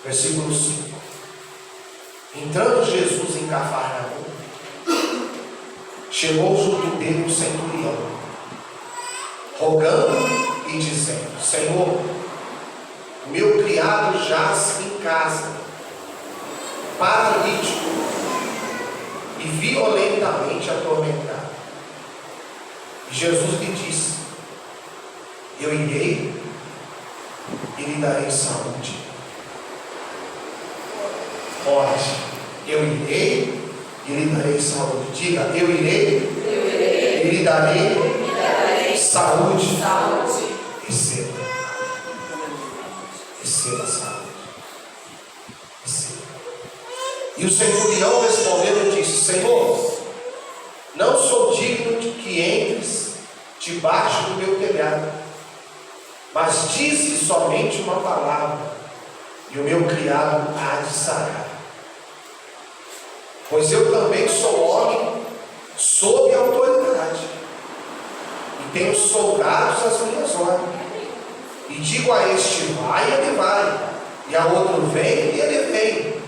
Versículo 5. Entrando Jesus em Cafarnaum, chegou junto dele um centurião, rogando e dizendo: Senhor, o meu criado jaz em casa, paralítico e violentamente atormentado. E Jesus lhe disse: eu irei e lhe darei saúde. Pode. Eu irei e lhe darei saúde. Diga: eu irei e lhe darei saúde. Receba. Receba a saúde. Receba. E o centurião respondeu e disse: Senhor, não sou digno de que entres debaixo do meu telhado, mas dize somente uma palavra, e o meu criado há de sarar. Pois eu também sou homem sob autoridade, e tenho soldados às minhas ordens, e digo a este: vai, e ele vai, e a outro: vem, e ele vem,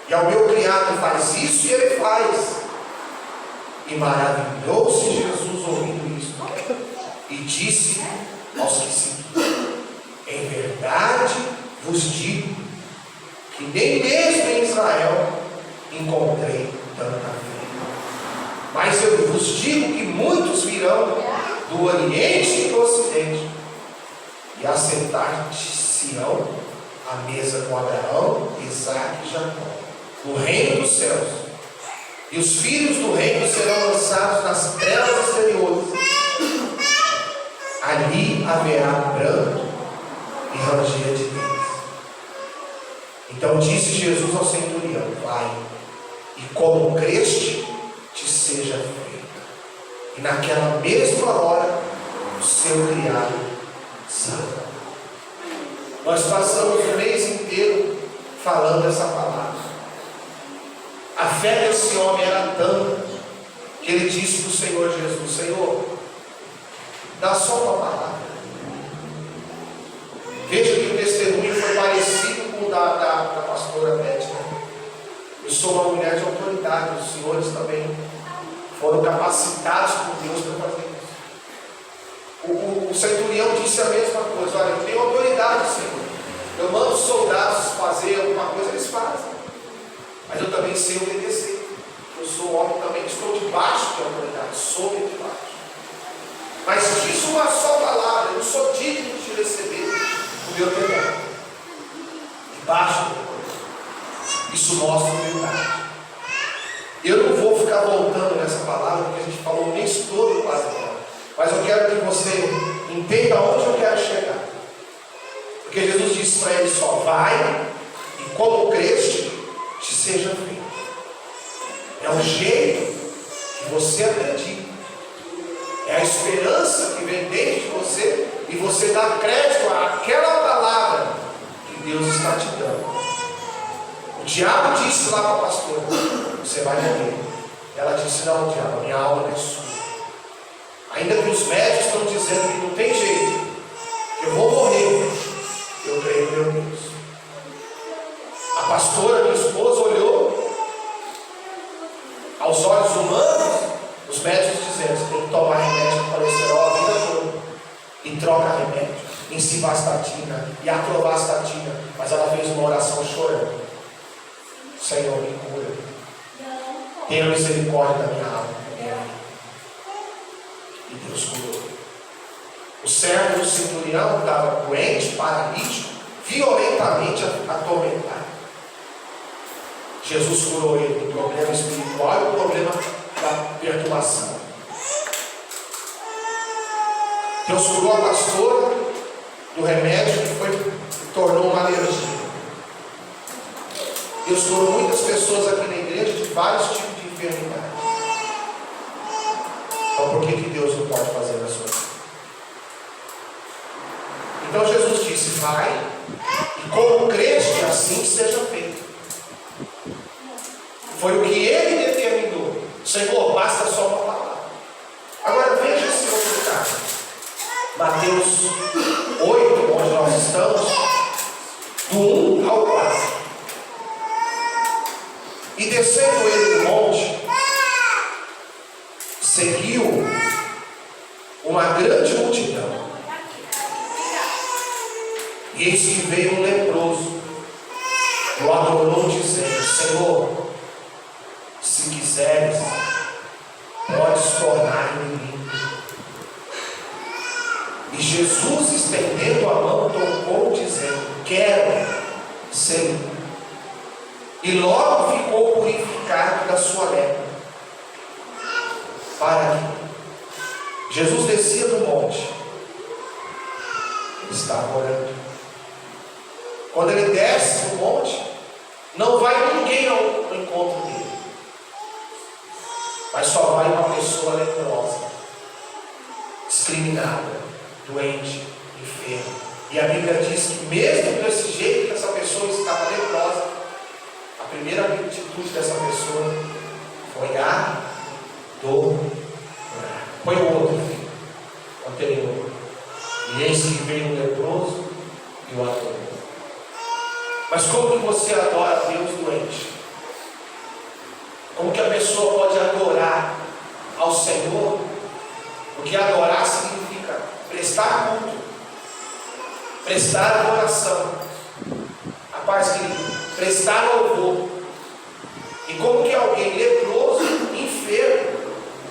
e ao meu criado: faz isso, e ele faz. E maravilhou-se Jesus ouvindo isto, e disse aos que seguiam: em verdade vos digo que nem mesmo em Israel encontrei tanta fé. Mas eu vos digo que muitos virão do Oriente e do Ocidente e assentar-se-ão à mesa com Abraão, Isaque e Jacó no reino dos céus. E os filhos do reino serão lançados nas trevas exteriores. Ali haverá pranto e ranger de dentes. Então disse Jesus ao centurião: vai, e como creste, te seja feito. E naquela mesma hora o seu criado sarou. Nós passamos o mês inteiro falando essa palavra. A fé desse homem era tanta que ele disse para o Senhor Jesus: Senhor, dá só uma palavra. Veja que o testemunho foi parecido com o da pastora Beth. Eu sou uma mulher de autoridade, os senhores também foram capacitados por Deus para fazer isso. O centurião disse a mesma coisa: olha, eu tenho autoridade, Senhor, eu mando soldados fazer alguma coisa, eles fazem, mas eu também sei obedecer. Eu sou homem também, estou debaixo de autoridade, sob e debaixo. Mas diz uma só palavra, eu não sou digno de receber o meu telhado, debaixo do meu coração. Isso mostra humildade. Eu não vou ficar voltando nessa palavra, porque a gente falou o mês todo quase dela, mas eu quero que você entenda onde eu quero chegar. Porque Jesus disse para ele só: vai, e como creste, te seja feito. É o jeito que você acredita, é a esperança que vem dentro de você, e você dá crédito àquela palavra que Deus está te dando. O diabo disse lá para a pastora: você vai morrer. Ela disse: não, diabo, minha alma não é sua. Ainda que os médicos estão dizendo que não tem jeito, que eu vou morrer, eu creio no meu Deus. A pastora, minha esposa, olhou aos olhos humanos, os médicos dizendo: você tem que tomar remédio para colesterol a vida toda, e troca remédio, em simvastatina e atorvastatina. Mas ela fez uma oração chorando: Senhor, me cura, tenha misericórdia da minha alma. E Deus curou. O servo do centurião estava doente, paralítico, violentamente atormentado. Jesus curou ele do problema espiritual e do problema da perturbação. Deus curou a pastora do remédio que tornou uma alergia. Deus curou muitas pessoas aqui na igreja de vários tipos de enfermidade. Então por que Deus não pode fazer na sua vida? Então Jesus disse: vai, e como creste, assim seja feito. Foi o que ele determinou. Senhor, basta só uma palavra. Agora veja esse outro caso. Mateus 8, onde nós estamos, do 1 ao 4. E descendo ele do monte, seguiu uma grande multidão. E eis que veio um leproso, o adorou, dizendo: Senhor, se quiseres, podes tornar-me limpo. E Jesus, estendendo a mão, tocou, dizendo: Quero ser limpo. E logo ficou purificado da sua lepra. Para que Jesus descia do monte, ele estava orando. Quando ele desce do monte, não vai ninguém ao encontro dele, mas só vai uma pessoa leprosa, discriminada, doente, enferma. E a Bíblia diz que mesmo desse jeito que essa pessoa estava leprosa, a primeira atitude dessa pessoa foi adorar. Foi o outro filho anterior. E eis que veio um leproso e o adorou. Mas como que você adora Deus doente? Como que a pessoa pode adorar ao Senhor? Porque adorar significa prestar culto, prestar adoração. Rapaz querido, prestar louvor. E como que alguém leproso, enfermo,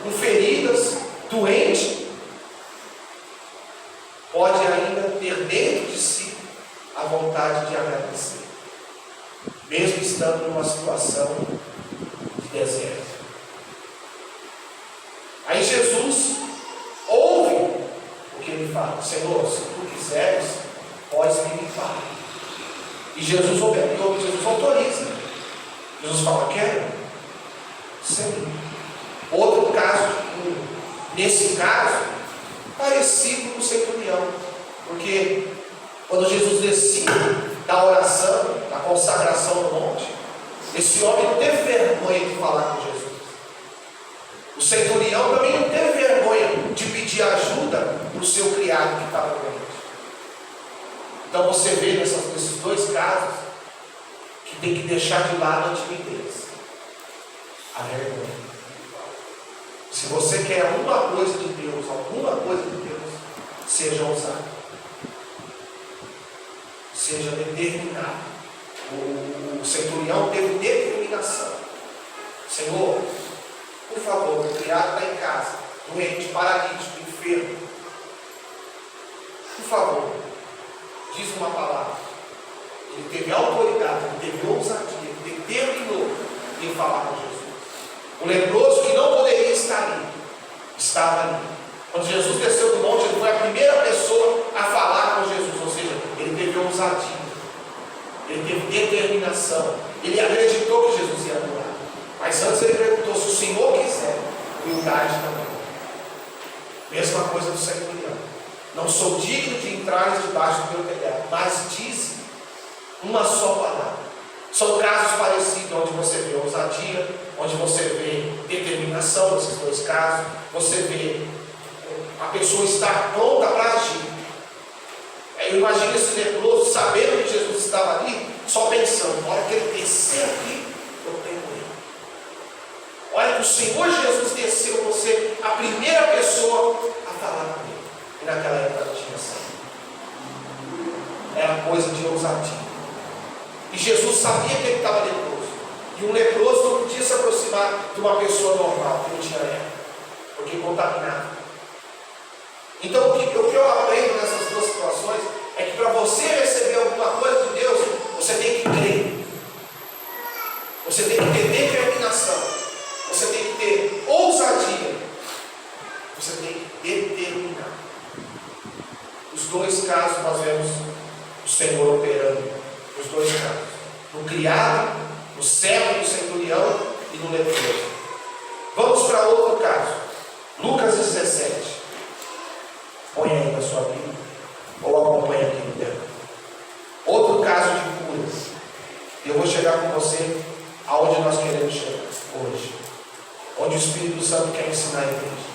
com feridas, doente, pode ainda ter dentro de si a vontade de agradecer, mesmo estando numa situação de deserto? Aí Jesus ouve o que ele fala: Senhor, se tu quiseres, podes me limpar. E Jesus autoriza. Jesus fala: quero ser limpo. Outro caso, nesse caso, parecido com o centurião, porque quando Jesus descia da oração, da consagração no monte, esse homem não teve vergonha de falar com Jesus. O centurião também não teve vergonha de pedir ajuda para o seu criado que estava doente. Então você vê nesses dois casos que tem que deixar de lado a timidez, a vergonha. Se você quer alguma coisa de Deus, seja ousado, seja determinado. O centurião teve determinação. Senhor, por favor, o criado está em casa, doente, paralítico, enfermo. Por favor, diz uma palavra. Ele teve autoridade, ele teve ousadia, ele determinou em falar com Jesus. O leproso que não poderia estar ali, estava ali. Quando Jesus desceu do monte, ele foi a primeira pessoa a falar com Jesus, ou seja, ele teve ousadia, ele teve determinação, ele acreditou que Jesus ia adorar. Mas antes ele perguntou: se o Senhor quiser, humildade também. Mesma coisa do centurião: não sou digno de entrar debaixo do meu telhado, mas diz uma só palavra. São casos parecidos, onde você vê ousadia, onde você vê determinação. Nesses dois casos, você vê a pessoa estar pronta para agir. Eu imagino esse leproso sabendo que Jesus estava ali, só pensando: na hora que ele descer aqui, eu tenho ele. Olha que o Senhor Jesus desceu, você a primeira pessoa a falar com ele. E naquela época não tinha sangue. Era coisa de ousadia. E Jesus sabia que ele estava leproso. E um leproso não podia se aproximar de uma pessoa normal, que não tinha lepra, porque contaminava. Então o que eu aprendo nessas duas situações é que para você receber alguma coisa de Deus, você tem que crer. Você tem que ter determinação. Você tem que ter ousadia. Você tem que determinar. Os dois casos nós vemos o Senhor operando. Os dois casos: no criado, no servo do centurião e no leproso. Vamos para outro caso. Lucas 17. Põe aí na sua Bíblia, ou acompanha aqui no tempo. Outro caso de curas. Eu vou chegar com você aonde nós queremos chegar hoje, onde o Espírito Santo quer ensinar a igreja.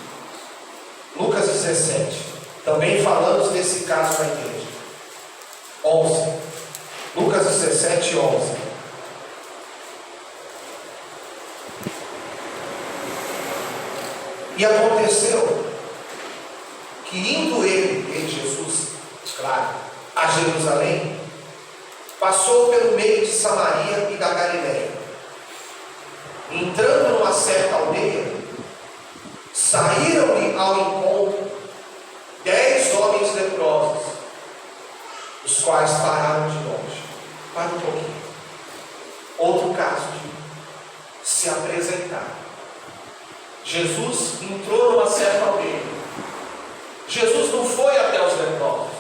Lucas 17. Também falamos desse caso na igreja. 11. Lucas 17, 11. E aconteceu que indo ele, Jesus, claro, a Jerusalém, passou pelo meio de Samaria e da Galiléia. Entrando numa certa aldeia, saíram-lhe ao encontro 10 homens leprosos, os quais pararam de longe. Para um pouquinho. Outro caso de se apresentar. Jesus entrou numa certa aldeia. Jesus não foi até os leprosos.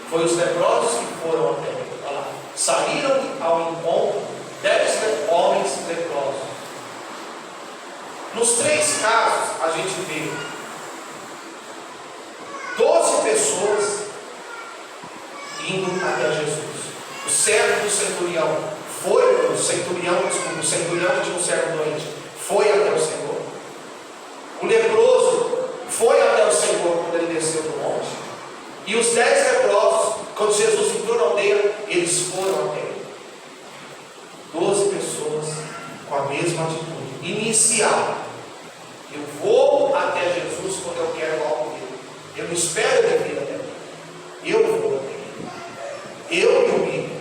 Foi os leprosos que foram até ele. Olha lá. Saíram ao encontro 10 homens leprosos. Nos 3 casos, a gente vê 12 pessoas indo até Jesus. O servo do centurião foi, o centurião que tinha um servo doente, foi até o Senhor. O leproso foi até o Senhor quando ele desceu do monte. E os 10 leprosos, quando Jesus entrou na aldeia, eles foram até ele. 12 pessoas com a mesma atitude inicial. Eu vou até Jesus quando eu quero algo dele. Eu não espero ele vir até mim. Eu vou até ele. Eu me humilho.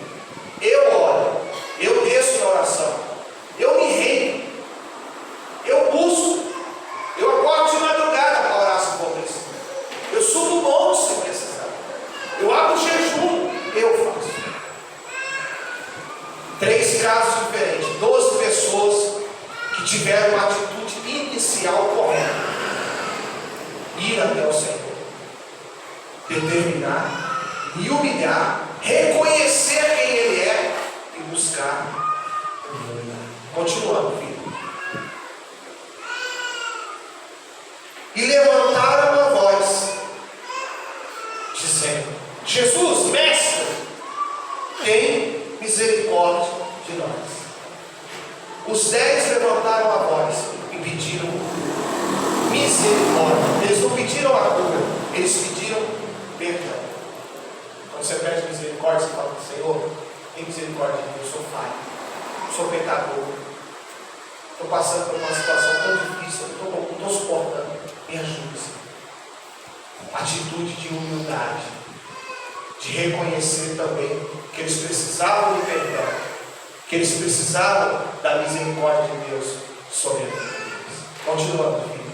Eu oro. Eu desço na oração. Eu me rendo. Eu busco. Eu acordo de madrugada para orar se for preciso. Eu subo o monte se precisar. Eu abro jejum. Eu faço. 3 casos diferentes. 12 pessoas que tiveram uma atitude inicial correta. Ir até o Senhor. Determinar, me humilhar, reconhecer quem Ele é e buscar humildade. Continuando, filho. E levantaram uma voz, dizendo: Jesus, mestre, tem misericórdia de nós. Os 10 levantaram a voz e pediram misericórdia. Eles não pediram a cura, eles pediram perdão. Quando você pede misericórdia, você fala: Senhor, tem misericórdia de mim, eu sou falho, sou pecador, estou passando por uma situação tão difícil, não estou suportando, me ajude, Senhor. Atitude de humildade, de reconhecer também que eles precisavam de perdão, que eles precisavam da misericórdia de Deus sobre eles. Continuando, filho.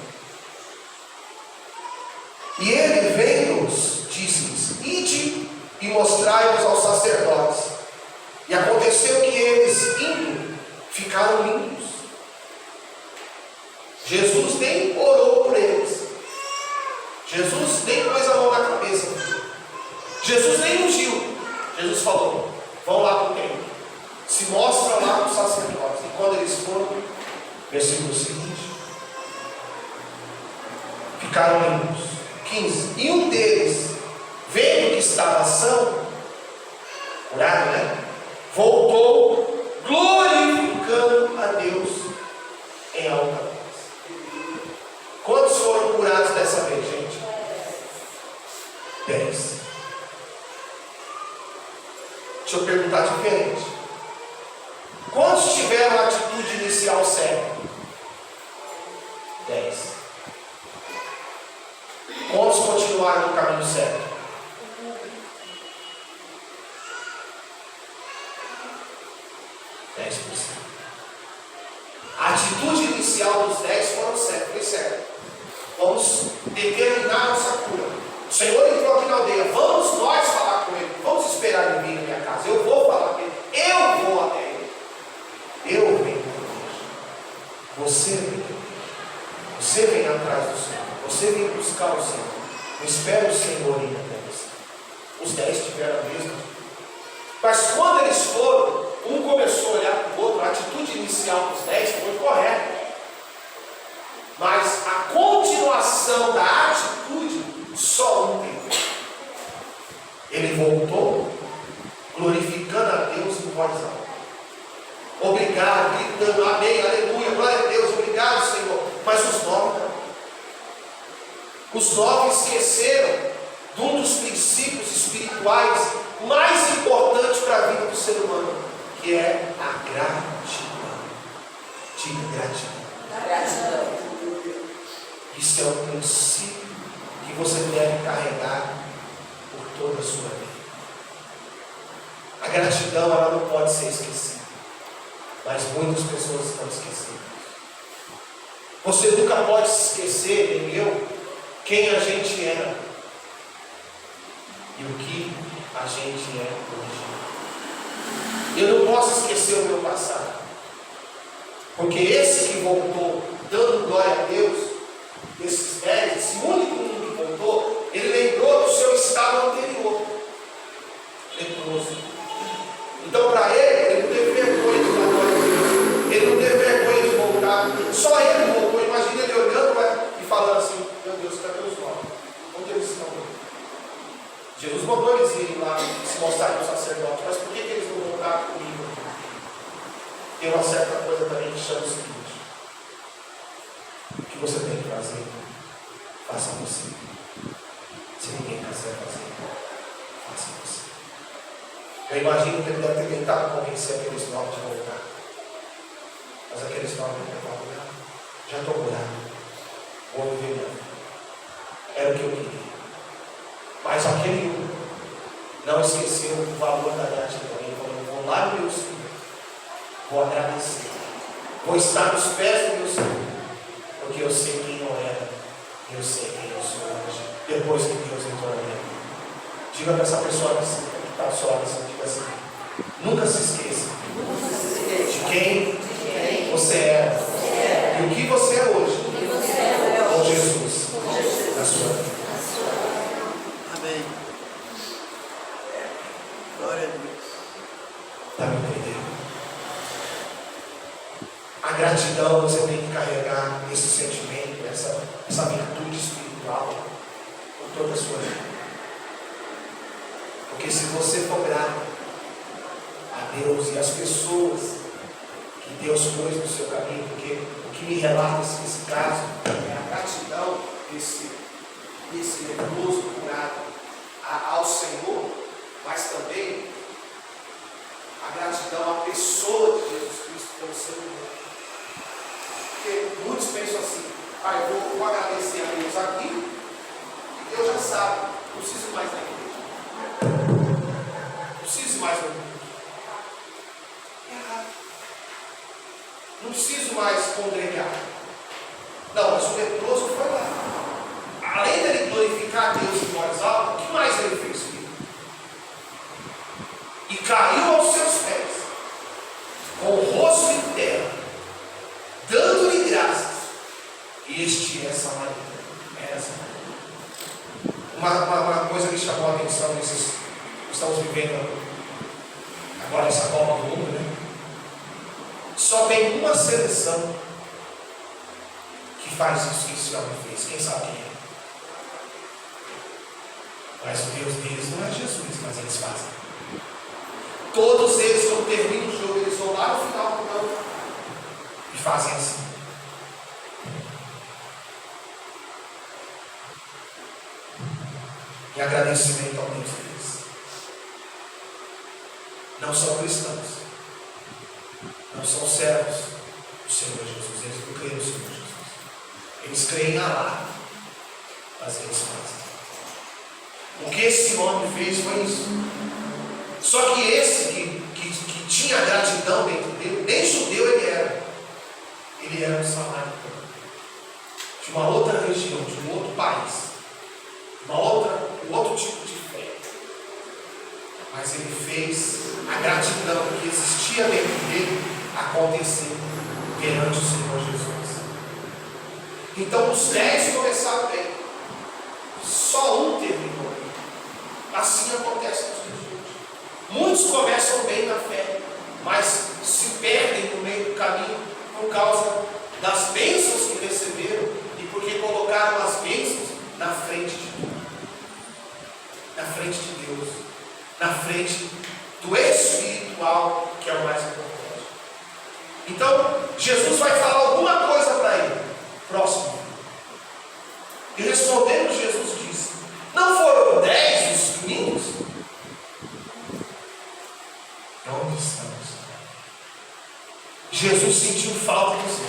E ele, vendo-os, disse-lhes: ide e mostrai-vos aos sacerdotes. E aconteceu que eles, indo, ficaram limpos. Jesus nem orou por eles. Jesus nem pôs a mão na cabeça. Jesus nem ungiu. Jesus falou: vão lá para o templo, se mostram lá para os sacerdotes. E quando eles foram, versículo seguinte, ficaram limpos. 15. E um deles, vendo que estava são, curado, né? Voltou, glorificando a Deus em alta voz. Quantos foram curados dessa vez, gente? 10. Deixa eu perguntar diferente. Quantos tiveram a atitude inicial certa? 10. Quantos continuaram no caminho certo? 10%. A atitude inicial dos 10 foi certa. Vamos determinar nossa cura. O Senhor entrou aqui na aldeia. Vamos nós falar com Ele. Vamos esperar Ele vir na minha casa. Eu vou falar com Ele. Eu vou até Ele. Eu venho com Deus. Você vem. Você vem atrás do Senhor. Você vem buscar o Senhor. Não espera o Senhor ir até você. Os 10 tiveram a mesma. Mas quando eles foram, um começou a olhar para o outro. A atitude inicial dos 10 foi correta. Mas a continuação da atitude, só um teve. Ele voltou, glorificando a Deus em voz alta. Obrigado, gritando, amém, aleluia, glória a Deus, obrigado, Senhor. Mas os 9 não. Os 9 esqueceram de um dos princípios espirituais mais importantes para a vida do ser humano, que é a gratidão. Diga gratidão. Isso é um princípio que você deve carregar por toda a sua vida. A gratidão, ela não pode ser esquecida, mas muitas pessoas estão esquecidas. Você nunca pode se esquecer, nem eu, quem a gente era e o que a gente é hoje. Eu não posso esquecer o meu passado, porque esse que voltou dando glória a Deus, esses 10, esse único que voltou, ele lembrou do seu estado anterior, leproso. Então, para ele não teve vergonha de dar glória a Deus, ele não teve vergonha de voltar, só ele voltou. Imagina ele olhando e falando assim: meu Deus, cadê os novos? Onde eles estão? Jesus mandou eles irem lá se mostrar para o sacerdote, mas por que eles não voltaram comigo? Tem uma certa coisa também que chama o seguinte: o que você tem que fazer, faça você. Se ninguém quiser fazer, faça você. Eu imagino que ele deve ter tentado convencer aqueles novos de voltar, mas aqueles novos não falaram: já estou curado, vou viver minha vida. Era o que eu queria. Mas aquele um não esqueceu o valor da gratidão. Ele falou: vou lá no meu Senhor, vou agradecer, vou estar nos pés do meu Senhor, porque eu sei quem eu era, eu sei quem eu sou hoje, depois que Deus entrou na minha vida. Diga para essa pessoa que está ao seu lado, diga assim: nunca se esqueça de quem você era e o que você é hoje com Jesus na sua vida. Amém. Glória a Deus. Está me entendendo? A gratidão, você tem que carregar esse sentimento, essa virtude espiritual por toda a sua vida. Porque se você for grato a Deus e as pessoas que Deus pôs no seu caminho, porque o que me relata nesse caso é a gratidão desse leproso curado ao Senhor, mas também a gratidão à pessoa de Jesus Cristo pelo ser humano. Porque muitos pensam assim: eu vou agradecer a Deus aqui, e Deus já sabe, não preciso mais da igreja, não preciso mais da igreja. Não preciso mais congregar. Não, mas o leproso foi lá. Além dele glorificar a Deus em voz alta, o que mais ele fez, filho? E caiu aos seus pés, com o rosto em terra, dando-lhe graças. Este é Samaria. É Samaria. Uma coisa que chamou a atenção nesses que estamos vivendo agora, essa Copa do Mundo, né? Só tem uma seleção que faz isso que esse homem fez. Quem sabe quem é? Mas o Deus deles não é Jesus, mas eles fazem. Todos eles, quando terminam o jogo, eles vão lá no final do campo e fazem assim. Em agradecimento ao Deus deles. Não são cristãos. Não são servos do Senhor Jesus. Eles não creem no Senhor Jesus. Eles creem em Allah, mas eles fazem. O que esse homem fez foi isso. Só que esse que tinha gratidão dentro dele, nem judeu ele era. Ele era um samaritano. De uma outra região, de um outro país. Um outro tipo de fé. Mas ele fez a gratidão que existia dentro dele acontecer perante o Senhor Jesus. Então os 10 começaram bem. Só um terminou bem. Assim acontece nos dias de hoje. Muitos começam bem na fé, mas se perdem no meio do caminho por causa das bênçãos que receberam e porque colocaram as bênçãos na frente de tudo. Na frente de Deus. Na frente do espiritual, que é o mais importante. Então, Jesus vai falar alguma coisa para ele. Próximo. E respondendo, Jesus disse: não foram 10 os meninos? Onde estamos? Jesus sentiu falta dos 9.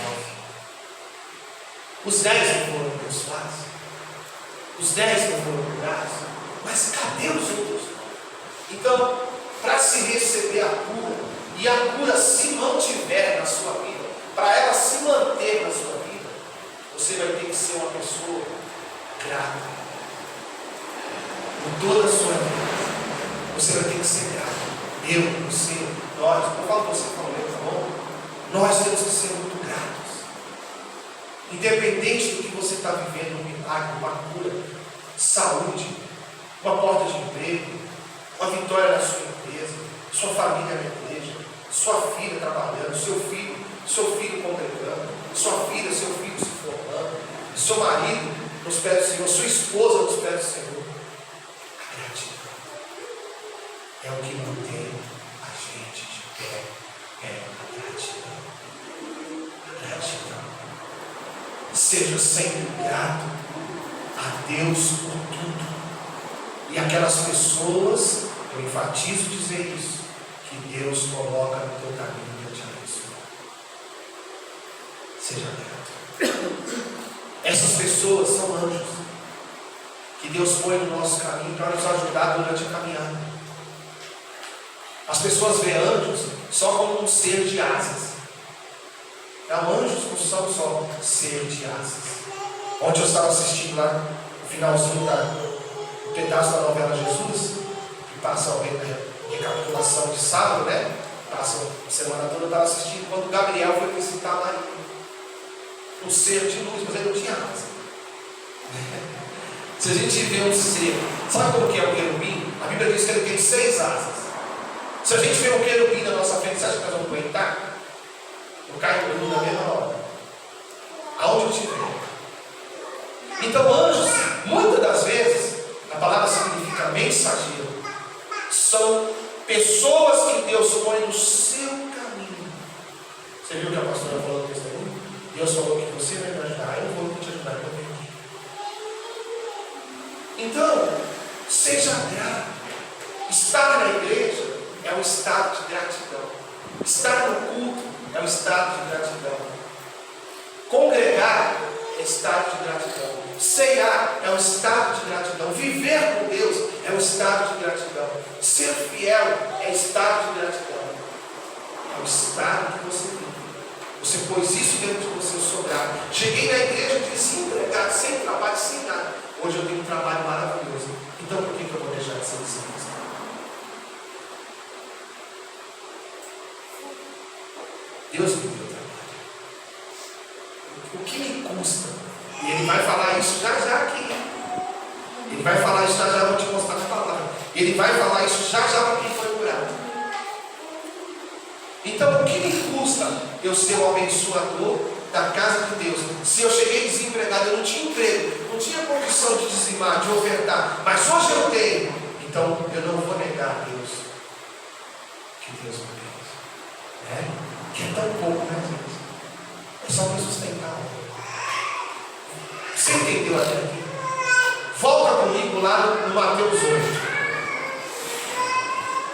Os 10 não foram Deus. Os 10 não foram curados, mas cadê os outros? Então, para se receber a cura, e a cura se mantiver na sua vida, para ela se manter na sua vida, você vai ter que ser uma pessoa grata. Em toda a sua vida, você vai ter que ser grato. Eu, você, nós, eu falo você, eu, tá bom? Nós temos que ser muito gratos. Independente do que você está vivendo, um milagre, uma cura, saúde, uma porta de emprego, uma vitória na sua empresa, sua família na igreja, sua filha trabalhando, seu filho congregando, sua filha, seu filho se formando, seu marido nos pés do Senhor, sua esposa nos pés do Senhor. A gratidão é o que mantém a gente de pé. É a gratidão. A gratidão. Seja sempre grato a Deus por tudo. E aquelas pessoas, eu enfatizo dizer isso, que Deus coloca no teu caminho para te abençoar. Seja grato. Essas pessoas são anjos que Deus põe no nosso caminho para nos ajudar durante a caminhada. As pessoas veem anjos só como um ser de asas. Anjos não são só ser de asas. Ontem eu estava assistindo lá no finalzinho do pedaço da novela Jesus, que passa a recapitulação de sábado, né? Passa a semana toda, eu estava assistindo quando Gabriel foi visitar Maria. Um ser de luz, mas ele não tinha asa. Se a gente vê um ser, sabe como que é o querubim? A Bíblia diz que ele tem 6 asas. Se a gente vê um querubim na nossa frente, você acha que nós vamos aguentar? Eu caio no mundo na mesma hora. Aonde eu estiver. Então, anjos, muitas das vezes, a palavra significa mensageiro. São pessoas que Deus põe no seu caminho. Você viu que a pastora falou no testemunho? Deus falou que você vai me ajudar, eu vou te ajudar também. Então, seja grato. Estar na igreja é um estado de gratidão. Estar no culto é um estado de gratidão. Congregar é estado de gratidão. Ceiar é um estado de gratidão. Viver com Deus é um estado de gratidão. Ser fiel é estado de gratidão. É o estado que você vive. Você pôs isso dentro de você, eu sou grato. Cheguei na igreja desempregado, sem trabalho, sem nada. Hoje eu tenho um trabalho maravilhoso. Então por que eu vou deixar de ser desempregado? Deus me deu trabalho. O que me custa? E ele vai falar isso já aqui. Ele vai falar isso já, vou te mostrar na palavra. Ele vai falar isso já para quem foi curado. Então, o que me custa eu ser um abençoador da casa de Deus? Se eu cheguei desempregado, eu não tinha emprego, não tinha condição de dizimar, de ofertar, mas hoje eu tenho. Então, eu não vou negar a Deus que Deus me deu. Que é tão pouco, né, gente? É só para sustentar. Você entendeu até aqui? Volta comigo lá no Mateus 8.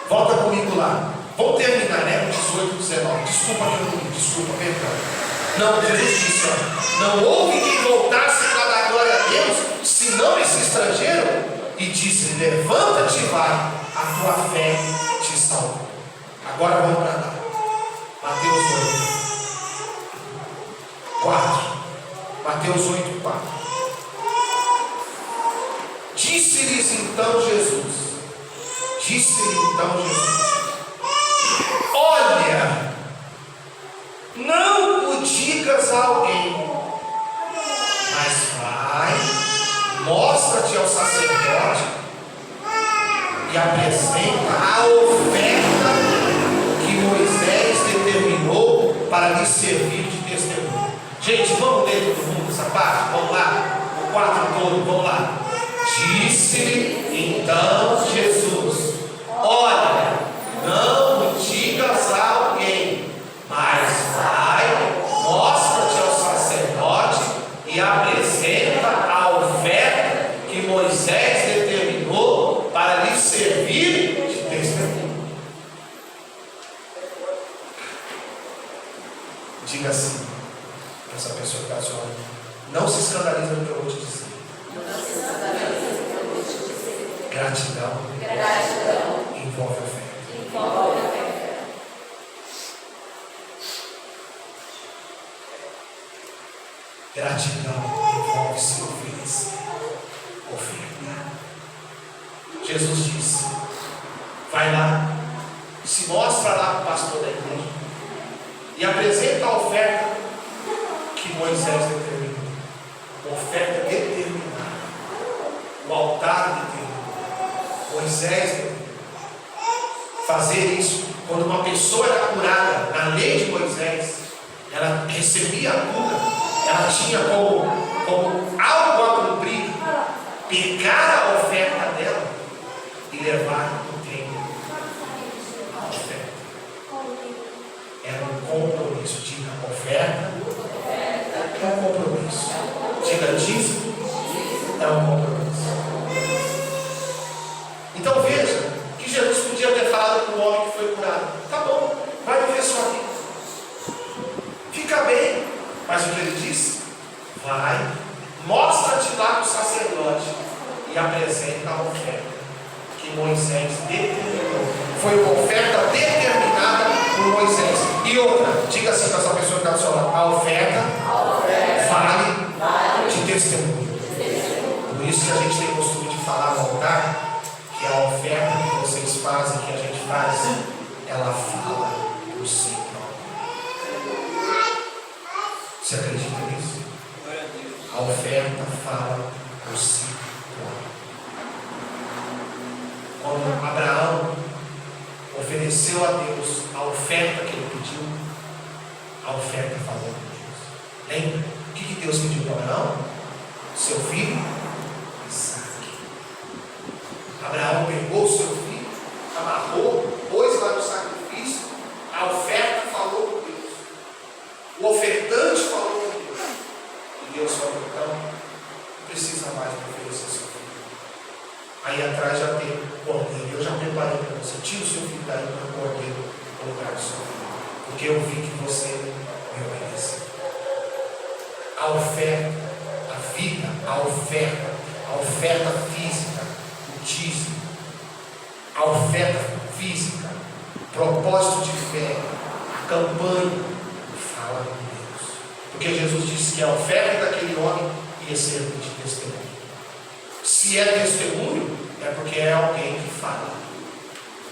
Volta comigo lá. Vamos terminar, né? 18, 19. Desculpa que eu não li. Desculpa, perdão. Não, Jesus disse, não houve quem voltasse para dar glória a Deus, senão esse estrangeiro, e disse, levanta-te e vai, a tua fé te salvou. Agora vamos para lá. Mateus 8, 4. Mateus 8, 4. Disse-lhes então Jesus. Olha, não o digas a alguém, mas vai, mostra-te ao sacerdote e apresenta a oferta que Moisés determinou para lhe servir de testemunho. Gente, vamos ler todo mundo essa parte? Vamos lá? O 4 todo, vamos lá. Disse-lhe então Jesus: olha, não o digas a alguém, mas vai, mostra-te ao sacerdote e apresenta a oferta que Moisés determinou para lhe servir de testemunho. Diga assim, essa pessoa que está chorando, não se escandaliza do que eu vou te dizer. Gratidão envolve oferta. Gratidão envolve se oferecer. Oferta. Jesus disse: vai lá, se mostra lá para o pastor da igreja e apresenta a oferta que Moisés determinou. Oferta determinada. O altar determinou. Moisés determinou. Fazer isso quando uma pessoa era curada na lei de Moisés, ela recebia a cura. Ela tinha como algo a cumprir, pegar a oferta dela e levar no templo. A oferta era um compromisso. Diga oferta, é um compromisso. Diga dízimo, é um compromisso. Então veja que Jesus podia ter falado para o homem que foi curado: tá bom, vai viver sua vida, fica bem. Mas o que ele disse? Vai, mostra-te lá para o sacerdote e apresenta a oferta que Moisés determinou. Foi uma oferta determinada por Moisés. E outra, diga assim para essa pessoa que está do seu lado: a oferta vale de testemunho. Por isso que a gente tem costume de falar no altar que a oferta que vocês fazem, que a gente faz, ela fala por si própria. Você acredita nisso? A oferta fala por si própria. Quando Abraão ofereceu a Deus a oferta que ele pediu, a oferta falou por Deus. Lembra? O que Deus pediu para Abraão? Seu filho Isaque. Abraão pegou o seu filho, amarrou, pôs lá no sacrifício. A oferta falou por Deus. O ofertante falou com Deus. E Deus falou: então, não precisa mais me oferecer seu filho. Aí atrás já tem o cordeiro. Eu já preparei para você. Tira o seu filho daí para o cordeiro no lugar do seu filho. Porque eu vi que você me obedeceu. A oferta, a vida, a oferta física, o dízimo, a oferta física, propósito de fé, a campanha. Fala com Deus. Porque Jesus disse que a oferta daquele homem ia servir de testemunho. Se é testemunho, é porque é alguém que fala.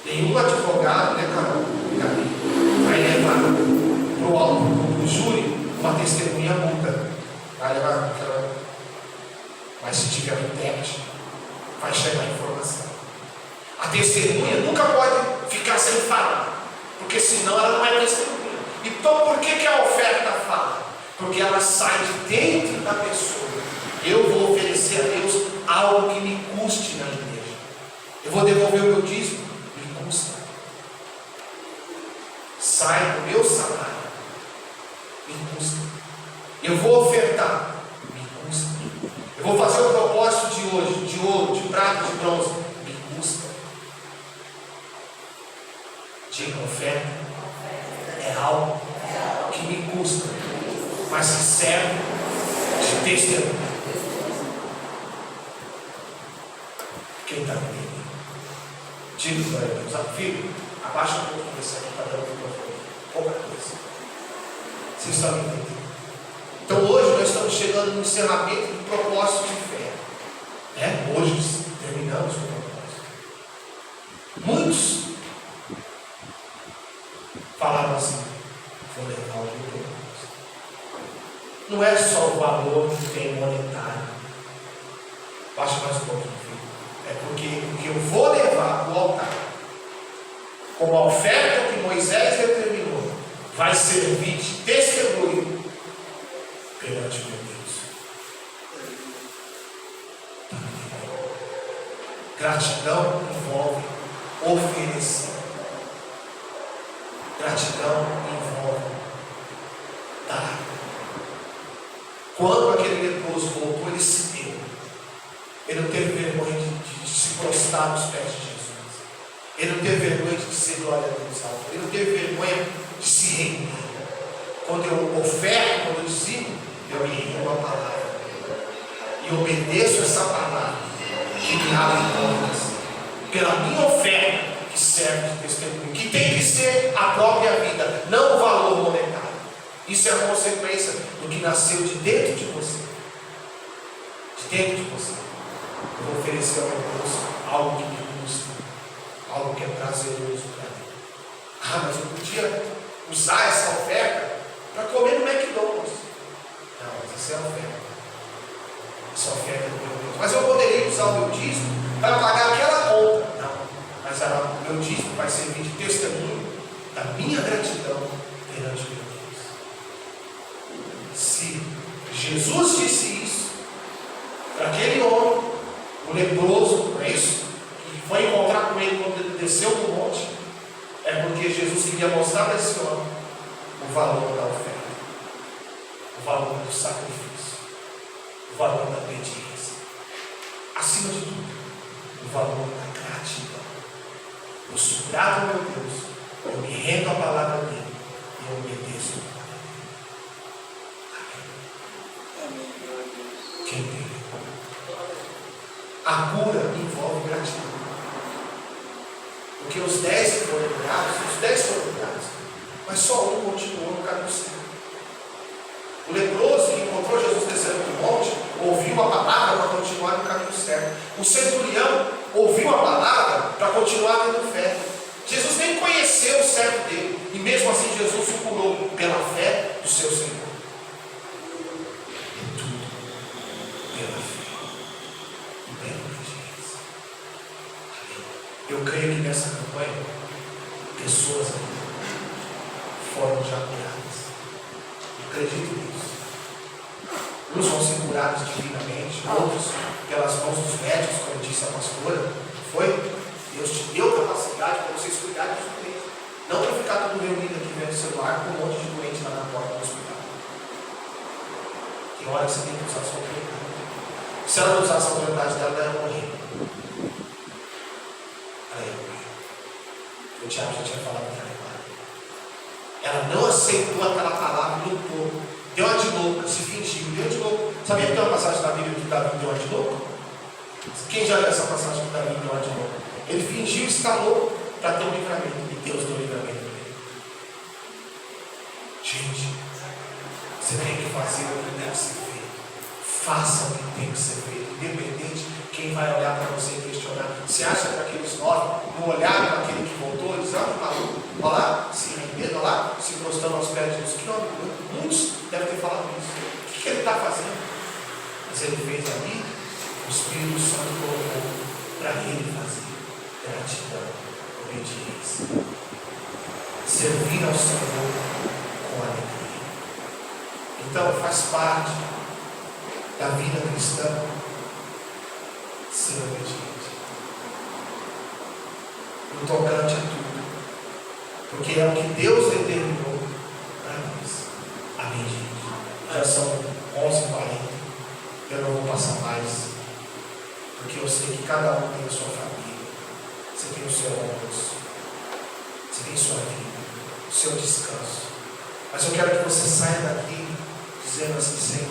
Nenhum advogado, né, Carol? Vai levar para o júri uma testemunha multa. Vai levar. Mas se tiver um intérprete, vai chegar a informação. A testemunha nunca pode ficar sem falar, porque senão ela não é testemunha. Então por que a oferta fala? Porque ela sai de dentro da pessoa. Eu vou oferecer a Deus algo que me custe na igreja. Eu vou devolver o meu dízimo, me custa. Sai do meu salário, me custa. Eu vou ofertar, me custa. Eu vou fazer o propósito de hoje, de ouro, de prata, de bronze, me custa. Diga, oferta é algo que me custa, mas que serve de testemunho. Quem está comigo? Diga para Deus: filho, abaixa um pouco desse aqui, está dando pouca coisa. Vocês estão me entendendo? Então hoje nós estamos chegando no encerramento do propósito de fé. Hoje terminamos o propósito. Muitos falaram assim: vou levar o meu propósito. Não é só o valor que tem monetário. Baixa mais um pouquinho, filho. É porque eu vou levar o altar, como a oferta que Moisés determinou, vai servir de testemunho perante meu Deus. Gratidão envolve oferecer. Gratidão envolve dar. Quando aquele leproso voltou, ele se deu. Ele não teve vergonha de se prostrar nos pés de Jesus. Ele não teve vergonha de dizer glória a Deus. Ele não teve vergonha de se render. Quando eu oferto, quando eu dizimo, eu me rendo a palavra. E obedeço essa palavra que me abre portas. pela minha oferta, que serve de testemunho, que tem que ser a própria vida, não o valor monetário. Isso é a consequência do que nasceu de dentro de você. De dentro de você. Eu vou oferecer ao meu Deus algo que me custa, algo que é prazeroso para mim. Ah, mas eu podia usar essa oferta para comer no McDonald's. Não, mas essa é a oferta. Essa oferta é do meu Deus. Mas eu poderia usar o meu dízimo para pagar aquela conta. Não, mas o meu dízimo vai servir de testemunho da minha gratidão perante o meu Deus. Se Jesus disse isso para aquele homem, o leproso, não é isso? Que foi encontrar com ele quando ele desceu do monte, é porque Jesus queria mostrar para esse homem o valor da oferta, o valor do sacrifício, o valor da obediência, acima de tudo, o valor da gratidão. Eu sou grato ao meu Deus, eu me rendo à palavra dele e eu obedeço. Amém. Quem tem? A cura envolve gratidão. Porque os 10 que foram curados, os 10 foram curados, mas só um continuou no caminho certo. O leproso que encontrou Jesus descendo do monte, ouviu a palavra para continuar no caminho certo. O centurião ouviu a palavra para continuar tendo fé. Jesus nem conheceu o servo dele, e mesmo assim Jesus o curou pela fé do seu Senhor. E tudo pela fé e pela obediência. Eu creio que nessa campanha pessoas foram já curadas. Eu acredito nisso. Uns vão ser curados divinamente, outros pelas mãos dos médicos, como disse a pastora. Foi? Deus te deu capacidade para vocês cuidarem dos doentes. Não para ficar todo reunido aqui vendo o celular com um monte de doente lá na porta do hospital. Tem hora que você tem que usar a sua autoridade. Se ela não usar essa autoridade dela, ela vai morrer. Aleluia. O Tiago já tinha falado dela. Ela não aceitou aquela palavra e lutou. Deu uma de louca, se fingiu, deu de louco. Sabia que tem uma passagem da Bíblia que Davi deu uma de louco? Quem já leu essa passagem que Davi deu uma de louco? Ele fingiu estar louco para ter um livramento. E Deus deu um livramento para ele. Gente, você tem que fazer o que deve ser feito. Faça o que tem que ser feito. Independente de quem vai olhar para você e questionar. Você acha que aqueles 9 não olharam para aquele que voltou? Eles olha maluco, olha lá, se rendendo, olha lá, se encostando aos pés de Jesus. Que não, muitos devem ter falado isso. O que ele está fazendo? Mas ele fez ali, o Espírito Santo colocou para ele fazer. Gratidão, obediência, servir ao Senhor com alegria. Então faz parte da vida cristã ser obediente no tocante a tudo, porque é o que Deus determinou para nós. Amém, gente? Já são 11h40, eu não vou passar mais, porque eu sei que cada um tem a sua família. Você tem o seu almoço, você tem sua vida, o seu descanso. Mas eu quero que você saia daqui dizendo assim: Senhor,